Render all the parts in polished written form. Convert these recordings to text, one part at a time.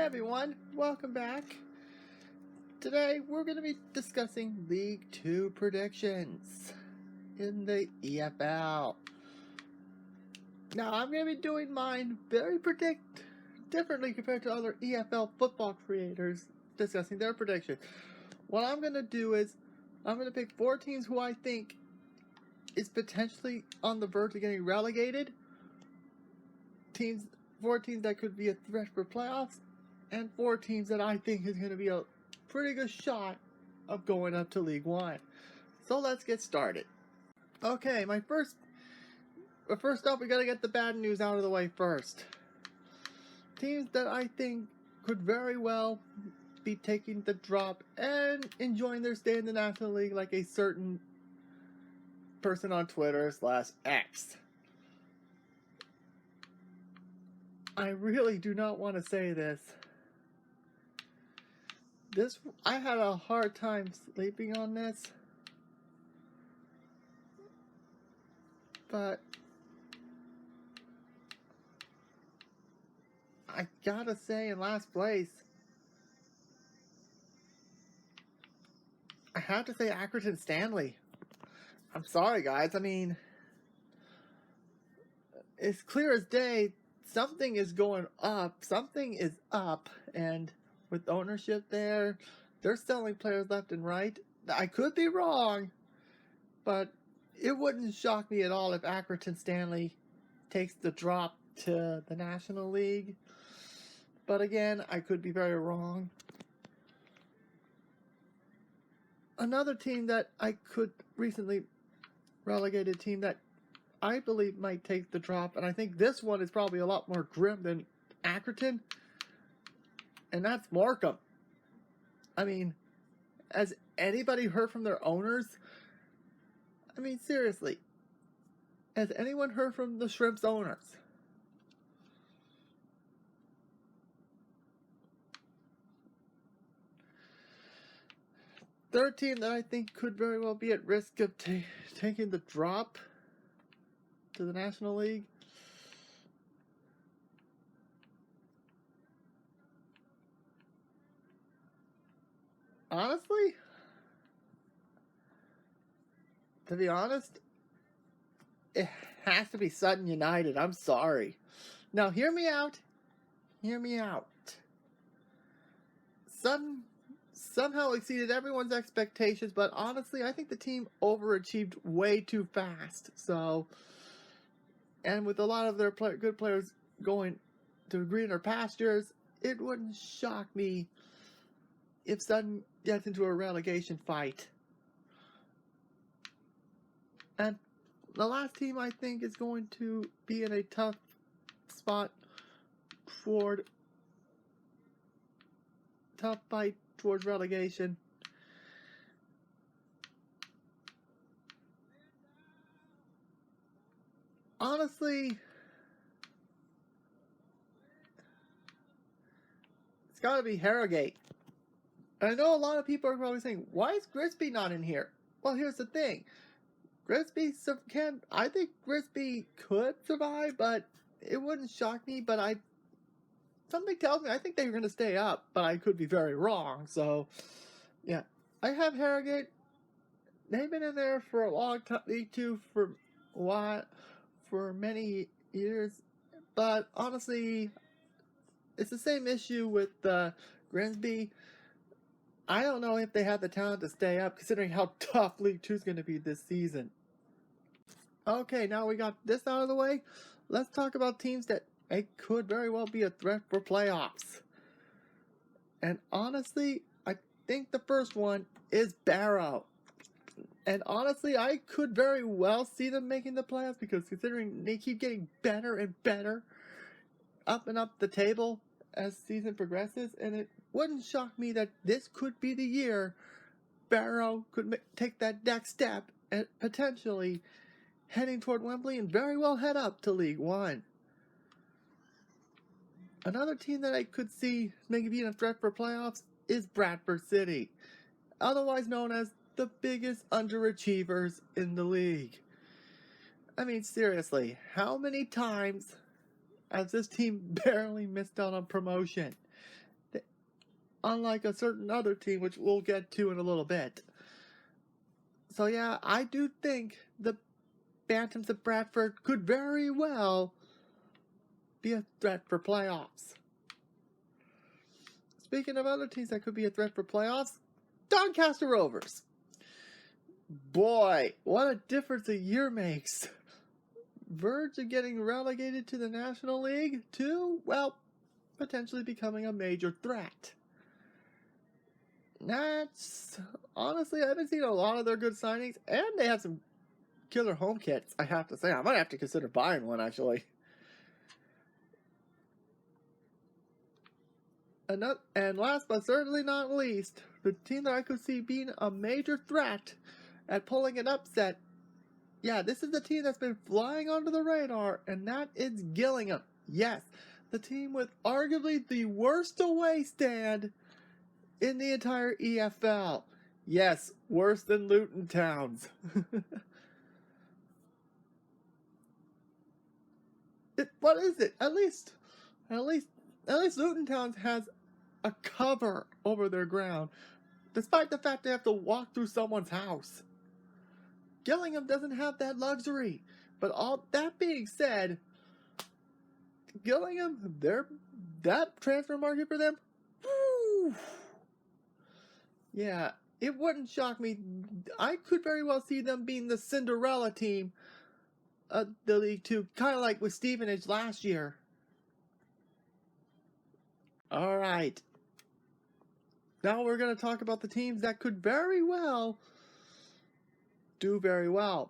Hey everyone, welcome back. Today we're going to be discussing League 2 predictions in the EFL. Now I'm going to be doing mine very differently compared to other EFL football creators discussing their predictions. What I'm going to do is I'm going to pick 4 teams who I think is potentially on the verge of getting relegated. 4 teams that could be a threat for playoffs, and 4 teams that I think is going to be a pretty good shot of going up to League 1. So let's get started. Okay, first up, we got to get the bad news out of the way first. Teams that I think could very well be taking the drop and enjoying their stay in the National League, like a certain person on Twitter/X. I really do not want to say this. I had a hard time sleeping on this, but I gotta say, in last place, I have to say Accrington Stanley. I'm sorry, guys. I mean, it's clear as day, something is going up. Something is up, and with ownership there, they're selling players left and right. I could be wrong, but it wouldn't shock me at all if Accrington Stanley takes the drop to the National League. But again, I could be very wrong. Another team that I could recently relegated team that I believe might take the drop, and I think this one is probably a lot more grim than Accrington, and that's Morecambe. I mean, has anybody heard from their owners? I mean, seriously, has anyone heard from the Shrimps owners? Third team that I think could very well be at risk of taking the drop to the National League. Honestly, to be honest, it has to be Sutton United. I'm sorry. Now, hear me out. Hear me out. Sutton somehow exceeded everyone's expectations, but honestly, I think the team overachieved way too fast. So, and with a lot of their good players going to greener pastures, it wouldn't shock me if Sutton gets into a relegation fight. And the last team I think is going to be in a tough spot tough fight towards relegation. Honestly, it's got to be Harrogate. And I know a lot of people are probably saying, why is Grisby not in here? Well, here's the thing. I think Grisby could survive, but it wouldn't shock me. But something tells me I think they're going to stay up, but I could be very wrong. So, yeah, I have Harrogate. They've been in there for a long time, League 2 for a while, for many years. But honestly, it's the same issue with Grimsby. I don't know if they have the talent to stay up, considering how tough League 2 is going to be this season. Okay, now we got this out of the way. Let's talk about teams that could very well be a threat for playoffs. And honestly, I think the first one is Barrow. And honestly, I could very well see them making the playoffs, because considering they keep getting better and better up and up the table as season progresses, and it wouldn't shock me that this could be the year Barrow could take that next step and potentially heading toward Wembley and very well head up to League 1. Another team that I could see maybe being a threat for playoffs is Bradford City, otherwise known as the biggest underachievers in the league. I mean, seriously, how many times has this team barely missed out on promotion? unlike a certain other team, which we'll get to in a little bit. So yeah, I do think the Bantams of Bradford could very well be a threat for playoffs. Speaking of other teams that could be a threat for playoffs, Doncaster Rovers. Boy, what a difference a year makes. Verge of getting relegated to the National League to, well, potentially becoming a major threat. That's, honestly, I haven't seen a lot of their good signings, and they have some killer home kits, I have to say. I might have to consider buying one, actually. And last but certainly not least, the team that I could see being a major threat at pulling an upset. Yeah, this is the team that's been flying under the radar, and that is Gillingham. Yes, the team with arguably the worst away stand in the entire EFL. Yes, worse than Luton Town's. What is it? At least Luton Town's has a cover over their ground, despite the fact they have to walk through someone's house. Gillingham doesn't have that luxury. But all that being said, Gillingham, that transfer market for them, whew, yeah, it wouldn't shock me. I could very well see them being the Cinderella team of the League Two, kind of like with Stevenage last year. All right. Now we're going to talk about the teams that could very well do very well.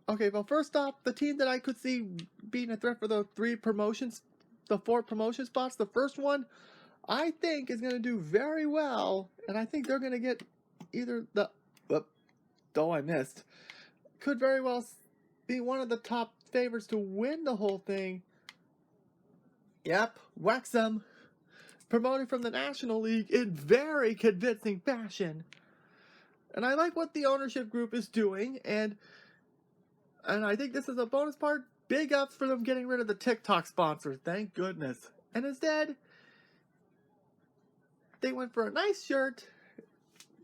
Okay, well, first off, the team that I could see being a threat for the four promotion spots, the first one, I think is going to do very well, and I think they're going to get either I missed, could very well be one of the top favorites to win the whole thing. Yep, Wrexham, promoted from the National League in very convincing fashion. And I like what the ownership group is doing, and I think this is a bonus part. Big ups for them getting rid of the TikTok sponsor, thank goodness. And instead, they went for a nice shirt,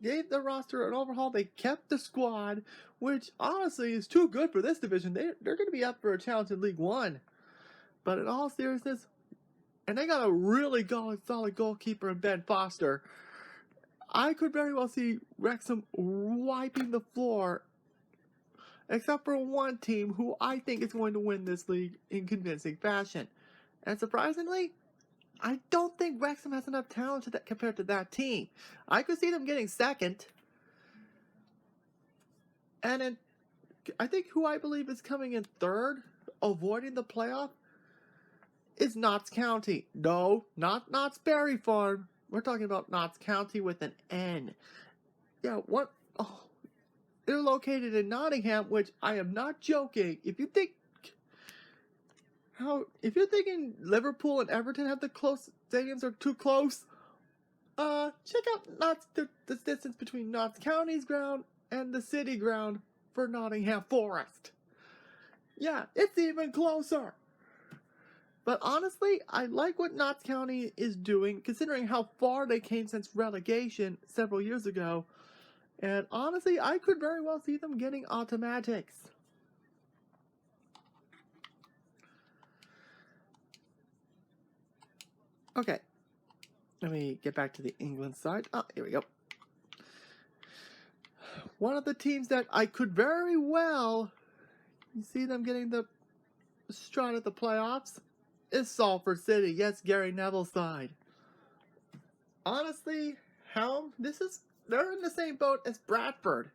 gave the roster an overhaul, they kept the squad, which honestly is too good for this division. They're going to be up for a challenge in League One. But in all seriousness, and they got a really solid goalkeeper in Ben Foster, I could very well see Wrexham wiping the floor, except for one team who I think is going to win this league in convincing fashion. And surprisingly, I don't think Wrexham has enough talent compared to that team. I could see them getting second. And then I think who I believe is coming in third, avoiding the playoff, is Notts County. No, not Notts Berry Farm. We're talking about Notts County with an N. Yeah, they're located in Nottingham, which I am not joking. If you're thinking Liverpool and Everton have the close stadiums are too close, check out the distance between Notts County's ground and the city ground for Nottingham Forest. Yeah, it's even closer. But honestly, I like what Notts County is doing, considering how far they came since relegation several years ago. And honestly, I could very well see them getting automatics. Okay, let me get back to the England side. Oh, here we go. One of the teams that I could very well see them getting the stride at the playoffs is Salford City. Yes, Gary Neville's side. Honestly, they're in the same boat as Bradford.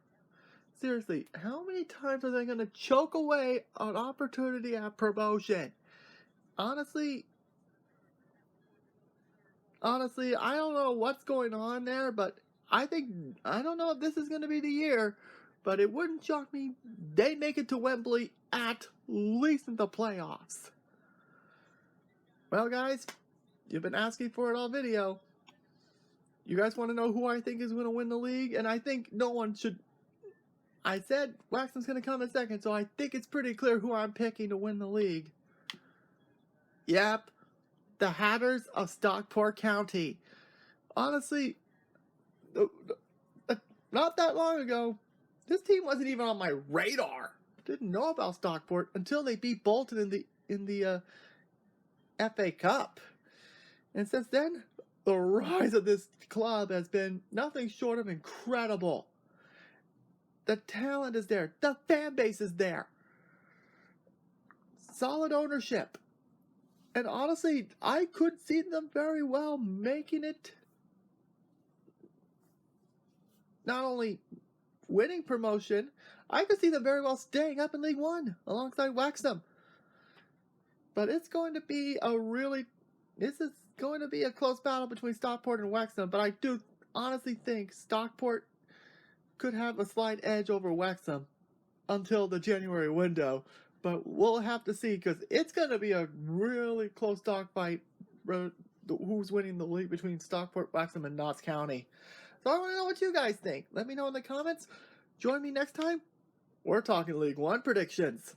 Seriously, how many times are they going to choke away an opportunity at promotion? Honestly, I don't know what's going on there, but I don't know if this is going to be the year, but it wouldn't shock me. They make it to Wembley at least in the playoffs. Well, guys, you've been asking for it all video. You guys want to know who I think is going to win the league? And I think no one should. I said Wrexham's going to come in second, so I think it's pretty clear who I'm picking to win the league. Yep, the Hatters of Stockport County. honestly, not that long ago, this team wasn't even on my radar. Didn't know about Stockport until they beat Bolton in the FA Cup. And since then, the rise of this club has been nothing short of incredible. The talent is there. The fan base is there. Solid ownership. And honestly, I could see them very well making it, not only winning promotion, I could see them very well staying up in League One alongside Wrexham. But it's going to be this is going to be a close battle between Stockport and Wrexham. But I do honestly think Stockport could have a slight edge over Wrexham until the January window. But we'll have to see, because it's going to be a really close dogfight. Who's winning the league between Stockport, Wrexham, and Notts County. So I want to know what you guys think. Let me know in the comments. Join me next time. We're talking League One predictions.